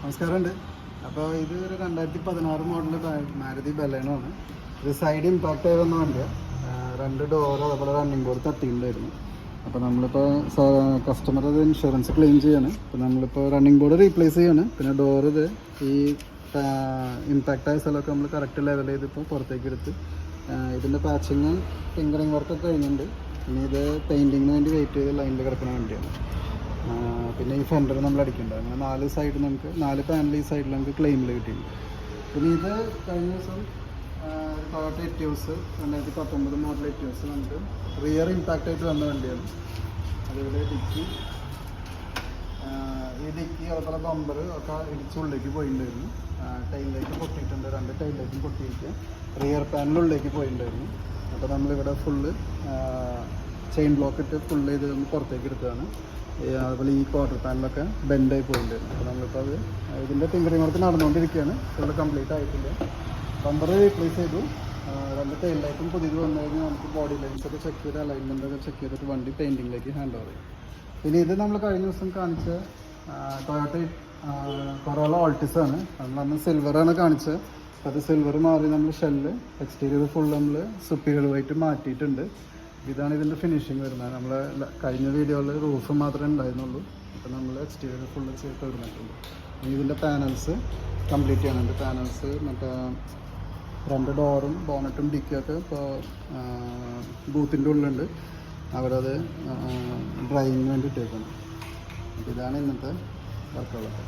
നമസ്കാരമുണ്ട്. അപ്പോൾ ഇത് ഒരു 2016 മോഡൽ മാരുതി ബലേനോണ്. ഇത് സൈഡ് ഇമ്പാക്റ്റ് ആയി വന്ന വണ്ടിയാണ്. 2 ഡോർ അതുപോലെ റണ്ണിങ് ബോർഡ് തട്ടിയിട്ടുണ്ടായിരുന്നു. അപ്പോൾ നമ്മളിപ്പോൾ കസ്റ്റമർ അത് ഇൻഷുറൻസ് ക്ലെയിം ചെയ്യാണ്. അപ്പോൾ നമ്മളിപ്പോൾ റണ്ണിങ് ബോർഡ് റീപ്ലേസ് ചെയ്യാണ്. പിന്നെ ഡോർ ഇത് ഈ ഇമ്പാക്റ്റ് ആയ സ്ഥലമൊക്കെ നമ്മൾ കറക്റ്റ് ലെവൽ ചെയ്തിപ്പോൾ പുറത്തേക്ക് എടുത്ത് ഇതിൻ്റെ പാച്ചിങ് ടിങ്കറിങ് വർക്കൊക്കെ കഴിഞ്ഞിട്ടുണ്ട്. ഇനി ഇത് പെയിൻറ്റിങ്ങിന് വേണ്ടി വെയിറ്റ് ചെയ്ത് ലൈനിൽ കിടക്കുന്ന വണ്ടിയാണ്. പിന്നെ ഈ ഫെൻഡർ നമ്മൾ അടിക്കേണ്ടത്. അങ്ങനെ 4 സൈഡ് നമുക്ക് 4 പാനൽ ഈ സൈഡിൽ നമുക്ക് ക്ലെയിമിൽ കിട്ടിയിട്ടുണ്ട്. പിന്നെ ഇത് കഴിഞ്ഞ ദിവസം ടൊയോട്ട എറ്റിയോസ് 2019 മോഡൽ എറ്റിയോസ് നമുക്ക് റിയർ ഇമ്പാക്റ്റ് ആയിട്ട് വന്ന വണ്ടിയാണ്. അതുപോലെ ഡിക്കി ഈ ഡിക്കി അതുപോലെ ബമ്പർ ഒക്കെ ഇടിച്ചുള്ളിലേക്ക് പോയിട്ടുണ്ടായിരുന്നു. ടൈലിലേക്ക് പൊട്ടിയിട്ടുണ്ട്. 2 ടൈലിലേക്കും പൊട്ടിയിട്ട് റിയർ പാനലുള്ളിലേക്ക് പോയിട്ടുണ്ടായിരുന്നു. അപ്പോൾ നമ്മളിവിടെ ഫുള്ള് ചെയിൻ ബ്ലോക്ക് ഇട്ട് ഫുള്ള് ചെയ്ത് പുറത്തേക്ക് എടുത്തതാണ്. അതുപോലെ ഈ ക്വാർട്ടർ പാനലൊക്കെ ബെൻഡായി പോയിട്ടുണ്ടായിരുന്നു. അപ്പോൾ നമ്മളിപ്പോൾ അത് ഇതിൻ്റെ ടിങ്കറിങ് വർക്ക് നടന്നുകൊണ്ടിരിക്കുകയാണ്. ഇവിടെ കംപ്ലീറ്റ് ആയിട്ടില്ല. ബമ്പർ റീപ്ലേസ് ചെയ്തു. 2 ടൈൽ ലൈറ്റും പുതിയത് വന്നു കഴിഞ്ഞാൽ നമുക്ക് ബോഡി ലൈൻസൊക്കെ ചെക്ക് ചെയ്ത് അലൈൻമെൻറ്റൊക്കെ ചെക്ക് ചെയ്തിട്ട് വണ്ടി പെയിൻറ്റിങ്ങിലേക്ക് ഹാൻഡ് ഓവർ ചെയ്യും. പിന്നെ ഇത് നമ്മൾ കഴിഞ്ഞ ദിവസം കാണിച്ച ടൊയോട്ട കൊറോള ഓൾട്ടിസ് ആണ്. നമ്മൾ സിൽവറാണ് കാണിച്ചത്. അത് സിൽവർ മാറി നമ്മൾ ഷെല്ല് എക്സ്റ്റീരിയർ ഫുൾ നമ്മൾ സുപ്പീരിയർ വൈറ്റ് മാറ്റിയിട്ടുണ്ട്. ഇതാണ് ഇതിൻ്റെ ഫിനിഷിങ് വരുന്നത്. നമ്മൾ കഴിഞ്ഞ വീഡിയോയിൽ റൂഫ് മാത്രമേ ഉണ്ടായിരുന്നുള്ളൂ. അപ്പോൾ നമ്മൾ എക്സ്റ്റീരിയർ ഫുള്ള് ചെയ്ത് തീർന്നിട്ടുണ്ട്. ഇനി ഇതിൻ്റെ പാനൽസ് കംപ്ലീറ്റ് ചെയ്യാനുണ്ട്. പാനൽസ് മറ്റേ 2 ഡോറും ബോണറ്റും ഡിക്കൊക്കെ ഇപ്പോൾ ബൂത്തിൻ്റെ ഉള്ളിലുണ്ട്. അവരത് ഡ്രൈവിങ്ങിന് വേണ്ടി ഇട്ടേക്കണം. ഇതാണ് ഇന്നത്തെ വർക്കുകളൊക്കെ.